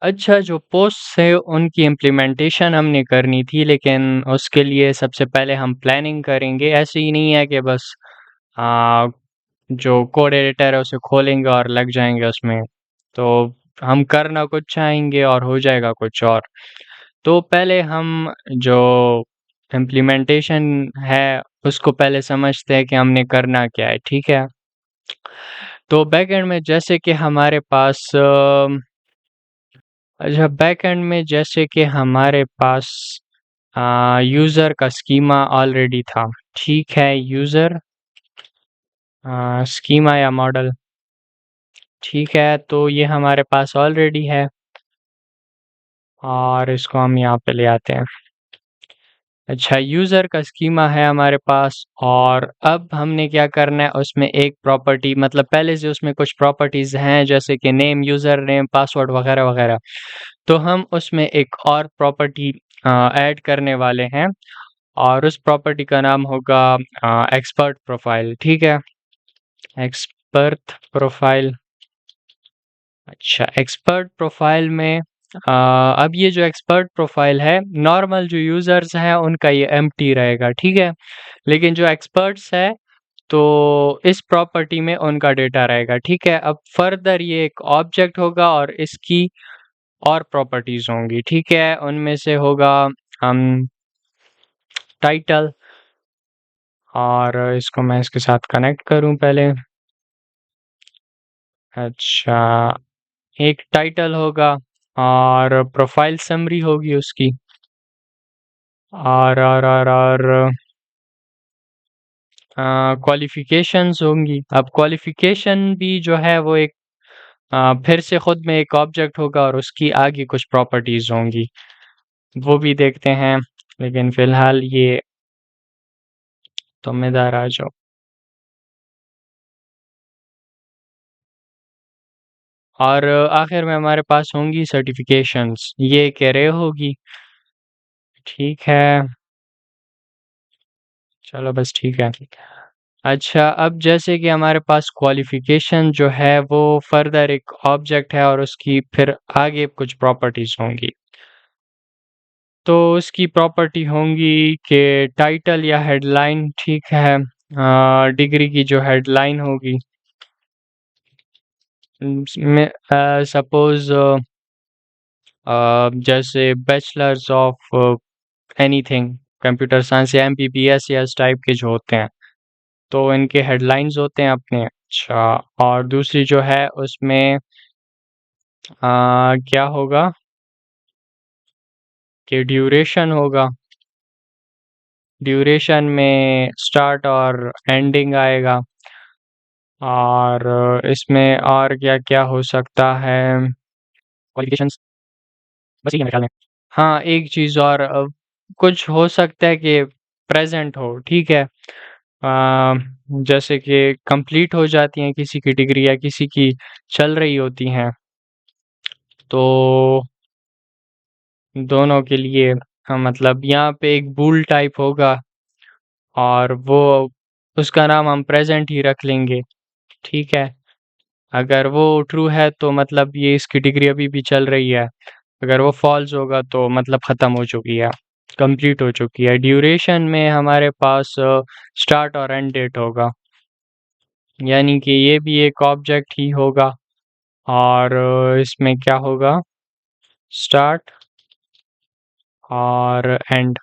अच्छा, जो पोस्ट्स है उनकी इम्प्लीमेंटेशन हमने करनी थी, लेकिन उसके लिए सबसे पहले हम प्लानिंग करेंगे। ऐसे ही नहीं है कि बस आ, जो कोड एडिटर है उसे खोलेंगे और लग जाएंगे उसमें। तो हम करना कुछ चाहेंगे और हो जाएगा कुछ और। तो पहले हम जो इम्प्लीमेंटेशन है उसको पहले समझते हैं कि हमने करना क्या है, ठीक है। तो बैकएंड में जैसे कि हमारे पास अच्छा, बैकएंड में जैसे कि हमारे पास यूज़र का स्कीमा ऑलरेडी था, ठीक है। यूज़र स्कीमा या मॉडल, ठीक है। तो ये हमारे पास ऑलरेडी है और इसको हम यहाँ पे ले आते हैं। अच्छा, यूज़र का स्कीमा है हमारे पास और अब हमने क्या करना है, उसमें एक प्रॉपर्टी, मतलब पहले से उसमें कुछ प्रॉपर्टीज़ हैं जैसे कि नेम, यूज़र नेम, पासवर्ड वगैरह वगैरह। तो हम उसमें एक और प्रॉपर्टी ऐड करने वाले हैं और उस प्रॉपर्टी का नाम होगा एक्सपर्ट प्रोफाइल, ठीक है। Expert profile. अच्छा, एक्सपर्ट प्रोफाइल में अब ये जो एक्सपर्ट प्रोफाइल है, नॉर्मल जो यूज़र्स हैं उनका ये एम्प्टी रहेगा, ठीक है। लेकिन जो एक्सपर्ट्स है तो इस प्रॉपर्टी में उनका डेटा रहेगा, ठीक है। अब फर्दर ये एक ऑब्जेक्ट होगा और इसकी और प्रॉपर्टीज़ होंगी, ठीक है। उनमें से होगा हम टाइटल, और इसको मैं इसके साथ कनेक्ट करूं पहले। अच्छा, एक टाइटल होगा और प्रोफाइल समरी होगी उसकी, और क्वालिफिकेशंस होंगी। अब क्वालिफिकेशन भी जो है वो एक फिर से खुद में एक ऑब्जेक्ट होगा और उसकी आगे कुछ प्रॉपर्टीज होंगी, वो भी देखते हैं। लेकिन फिलहाल ये तुम इधर आ जाओ। और आखिर में हमारे पास होंगी सर्टिफिकेशंस, ये एक एरे होगी, ठीक है। चलो बस ठीक है। अच्छा, अब जैसे कि हमारे पास क्वालिफिकेशन जो है वो फर्दर एक ऑब्जेक्ट है और उसकी फिर आगे कुछ प्रॉपर्टीज होंगी। तो उसकी प्रॉपर्टी होंगी कि टाइटल या हेडलाइन, ठीक है। डिग्री की जो हेडलाइन होगी, में सपोज जैसे bachelors of anything, computer science या एमबीबीएस या इस टाइप के जो होते हैं, तो इनके हेडलाइंस होते हैं अपने। अच्छा, और दूसरी जो है उसमें क्या होगा कि ड्यूरेशन होगा। ड्यूरेशन में स्टार्ट और एंडिंग आएगा। और इसमें और क्या-क्या हो सकता है, क्वालिफ़िकेशंस बस यही है मेरे ख्याल में। हाँ, एक चीज़ और कुछ हो सकता है कि प्रेज़ेंट हो, ठीक है। जैसे कि कंप्लीट हो जाती हैं किसी की डिग्री या किसी की चल रही होती हैं, तो दोनों के लिए मतलब यहाँ पे एक बूल टाइप होगा और वो उसका नाम हम प्रेज़ेंट ही रख लेंगे, ठीक है। अगर वो ट्रू है तो मतलब ये इसकी डिग्री अभी भी चल रही है, अगर वो फ़ॉल्स होगा तो मतलब ख़त्म हो चुकी है, कंप्लीट हो चुकी है। ड्यूरेशन में हमारे पास स्टार्ट और एंड डेट होगा, यानी कि ये भी एक ऑब्जेक्ट ही होगा। और इसमें क्या होगा, स्टार्ट और एंड।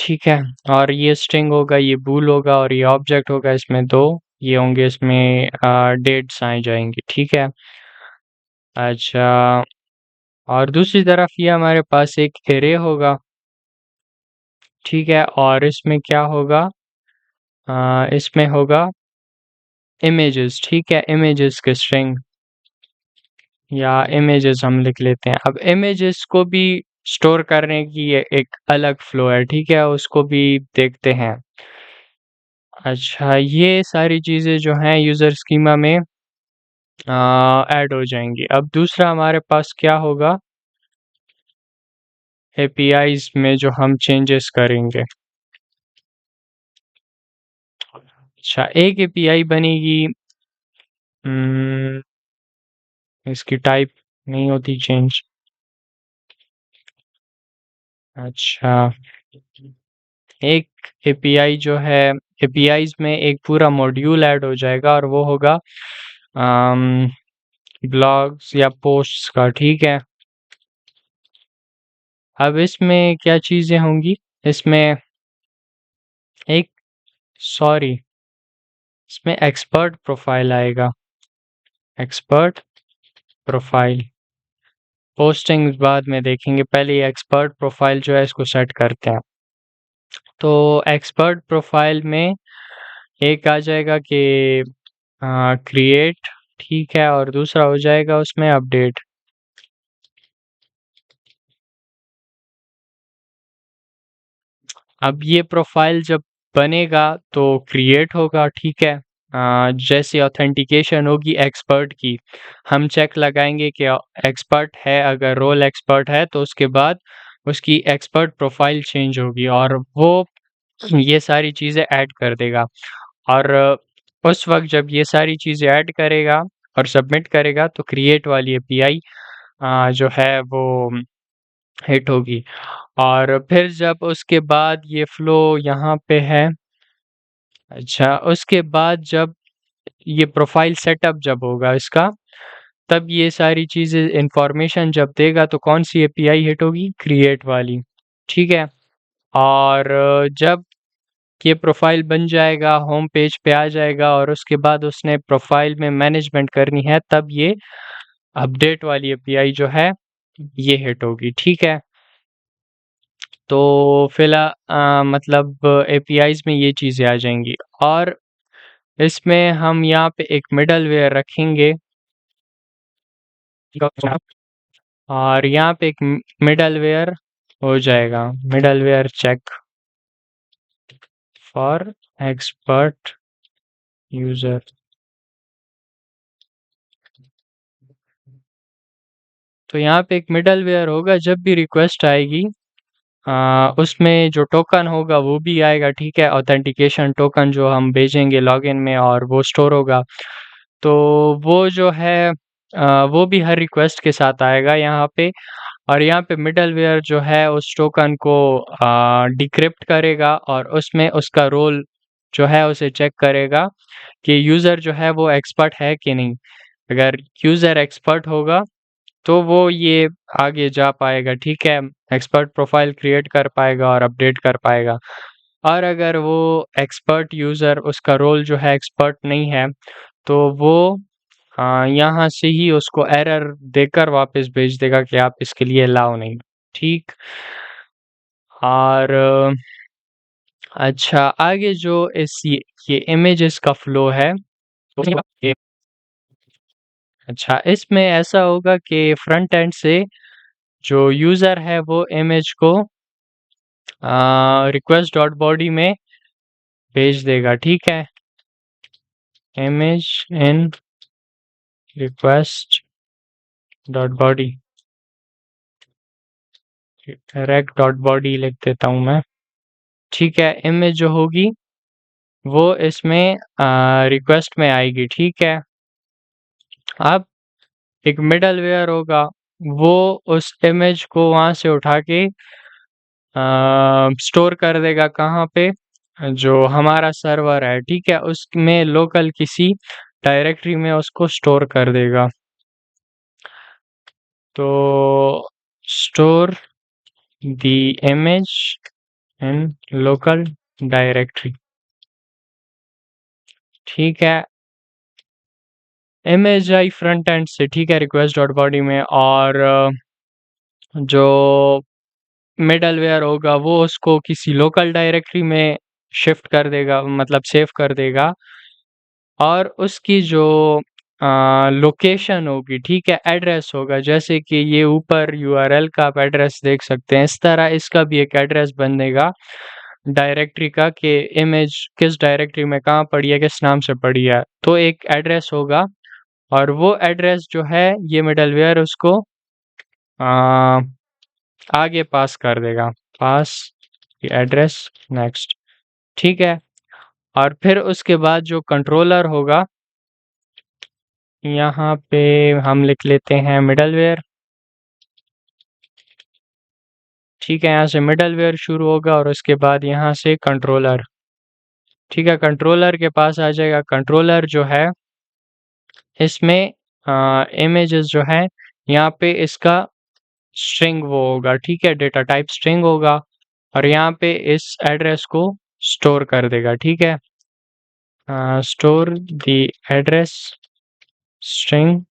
ठीक है। और ये स्ट्रिंग होगा, ये बूल होगा और ये ऑब्जेक्ट होगा, इसमें 2 ये होंगे, इसमें डेट्स आ जाएँगी, ठीक है। अच्छा, और दूसरी तरफ ये हमारे पास एक एरे होगा, ठीक है। और इसमें क्या होगा, इसमें होगा इमेजेस, ठीक है। इमेजेस के स्ट्रिंग या इमेजेस हम लिख लेते हैं। अब इमेजेस को भी स्टोर करने की ये एक अलग फ्लो है, ठीक है, उसको भी देखते हैं। अच्छा, ये सारी चीज़ें जो हैं यूज़र स्कीमा में ऐड हो जाएँगी। अब दूसरा हमारे पास क्या होगा, एपीआईज़ में जो हम चेंजेस करेंगे। अच्छा, एक एपीआई बनेगी इसकी टाइप नहीं होती चेंज। अच्छा, एक एपीआई जो है, एपीआईज में एक पूरा मॉड्यूल ऐड हो जाएगा और वो होगा ब्लॉग्स या पोस्ट्स का, ठीक है। अब इसमें क्या चीज़ें होंगी, इसमें एक, सॉरी, इसमें एक्सपर्ट प्रोफाइल आएगा, एक्सपर्ट प्रोफाइल। पोस्टिंग बाद में देखेंगे, पहले ये एक्सपर्ट प्रोफाइल जो है इसको सेट करते हैं। तो एक्सपर्ट प्रोफाइल में एक आ जाएगा कि क्रिएट, ठीक है, और दूसरा हो जाएगा उसमें अपडेट। अब ये प्रोफाइल जब बनेगा तो क्रिएट होगा, ठीक है। जैसे ऑथेंटिकेशन होगी एक्सपर्ट की, हम चेक लगाएंगे कि एक्सपर्ट है, अगर रोल एक्सपर्ट है तो उसके बाद उसकी एक्सपर्ट प्रोफाइल चेंज होगी और वो ये सारी चीज़ें ऐड कर देगा। और उस वक्त जब ये सारी चीज़ें ऐड करेगा और सबमिट करेगा तो क्रिएट वाली एपीआई जो है वो हिट होगी। और फिर जब उसके बाद ये फ्लो यहाँ पे है, अच्छा, उसके बाद जब ये प्रोफाइल सेटअप जब होगा इसका, तब ये सारी चीज़ें इंफॉर्मेशन जब देगा तो कौन सी एपीआई हिट होगी, क्रिएट वाली, ठीक है। और जब ये प्रोफाइल बन जाएगा, होम पेज पे आ जाएगा और उसके बाद उसने प्रोफाइल में मैनेजमेंट करनी है, तब ये अपडेट वाली एपीआई जो है ये हिट होगी, ठीक है। तो फिलहाल मतलब एपीआईज में ये चीज़ें आ जाएंगी और इसमें हम यहाँ पे एक मिडलवेयर रखेंगे और यहाँ पे एक मिडलवेयर हो जाएगा, middleware check for expert user. तो यहाँ पे एक मिडलवेयर होगा, जब भी रिक्वेस्ट आएगी उसमें जो टोकन होगा वो भी आएगा, ठीक है, ऑथेंटिकेशन टोकन जो हम भेजेंगे लॉगिन में और वो स्टोर होगा। तो वो जो है वो भी हर रिक्वेस्ट के साथ आएगा यहाँ पे। और यहाँ पे मिडलवेयर जो है उस टोकन को डिक्रिप्ट करेगा और उसमें उसका रोल जो है उसे चेक करेगा कि यूज़र जो है वो एक्सपर्ट है कि नहीं। अगर यूज़र एक्सपर्ट होगा तो वो ये आगे जा पाएगा, ठीक है, एक्सपर्ट प्रोफाइल क्रिएट कर पाएगा और अपडेट कर पाएगा। और अगर वो एक्सपर्ट यूज़र, उसका रोल जो है एक्सपर्ट नहीं है, तो वो यहाँ से ही उसको एरर देकर वापस भेज देगा कि आप इसके लिए अलाउ नहीं, ठीक। और अच्छा, आगे जो ये इमेजेस का फ्लो है, तो ये, अच्छा, इसमें ऐसा होगा कि फ्रंट एंड से जो यूज़र है वो इमेज को रिक्वेस्ट डॉट बॉडी में भेज देगा, ठीक है, image in request dot body, req dot body लिख देता हूँ मैं, ठीक है। इमेज जो होगी वो इसमें रिक्वेस्ट में आएगी, ठीक है। अब एक मिडलवेयर होगा, वो उस इमेज को वहाँ से उठा के स्टोर कर देगा, कहाँ पे, जो हमारा सर्वर है, ठीक है, उसमें लोकल किसी डायरेक्टरी में उसको स्टोर कर देगा। तो store the image in local directory, ठीक है। इमेज आई फ्रंट एंड से, ठीक है, रिक्वेस्ट डॉट बॉडी में, और जो मिडलवेयर होगा वो उसको किसी लोकल डायरेक्टरी में शिफ्ट कर देगा, मतलब सेव कर देगा। और उसकी जो लोकेशन होगी, ठीक है, एड्रेस होगा, जैसे कि ये ऊपर यूआरएल का आप एड्रेस देख सकते हैं, इस तरह इसका भी एक एड्रेस बनेगा डायरेक्टरी का कि इमेज किस डायरेक्टरी में कहाँ पड़ी है, किस नाम से पड़ी है, तो एक एड्रेस होगा। और वो एड्रेस जो है ये मिडलवेयर उसको आ, आगे पास कर देगा, पास एड्रेस नेक्स्ट, ठीक है। और फिर उसके बाद जो कंट्रोलर होगा यहाँ पे हम लिख लेते हैं मिडलवेयर। ठीक है, यहाँ से मिडलवेयर शुरू होगा और उसके बाद यहाँ से कंट्रोलर। ठीक है, कंट्रोलर के पास आ जाएगा। कंट्रोलर जो है इसमें इमेजेस जो है यहाँ पे इसका स्ट्रिंग वो होगा। ठीक है, डेटा टाइप स्ट्रिंग होगा और यहाँ पे इस एड्रेस को स्टोर कर देगा। ठीक है, store the address string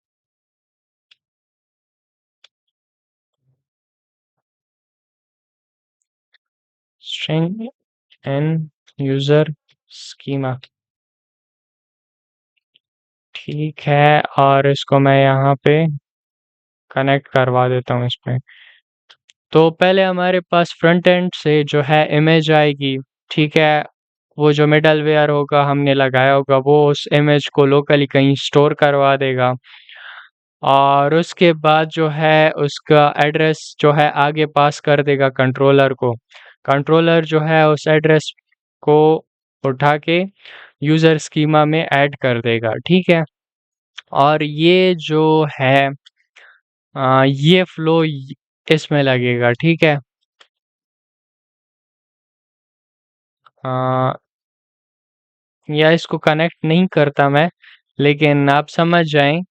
string in user schema. ठीक है, और इसको मैं यहाँ पे कनेक्ट करवा देता हूँ इसमें। तो पहले हमारे पास फ्रंट एंड से जो है इमेज आएगी। ठीक है, वो जो मिडलवेयर होगा हमने लगाया होगा वो उस इमेज को लोकली कहीं स्टोर करवा देगा और उसके बाद जो है उसका एड्रेस जो है आगे पास कर देगा कंट्रोलर को। कंट्रोलर जो है उस एड्रेस को उठा के यूज़र स्कीमा में ऐड कर देगा। ठीक है, और ये जो है ये फ्लो इसमें लगेगा। ठीक है, अ, या इसको कनेक्ट नहीं करता मैं, लेकिन आप समझ जाएं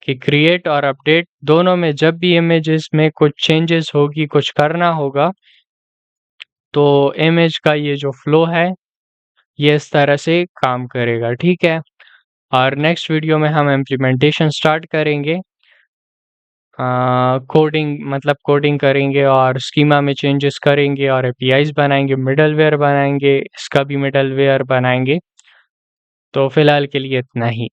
कि क्रिएट और अपडेट दोनों में जब भी इमेजेस में कुछ चेंजेस होगी, कुछ करना होगा, तो इमेज का ये जो फ्लो है ये इस तरह से काम करेगा। ठीक है, और नेक्स्ट वीडियो में हम इम्प्लीमेंटेशन स्टार्ट करेंगे। कोडिंग मतलब कोडिंग करेंगे और स्कीमा में चेंजेस करेंगे और एपीआईज बनाएंगे, मिडलवेयर बनाएंगे, इसका भी मिडलवेयर बनाएंगे। तो फिलहाल के लिए इतना ही।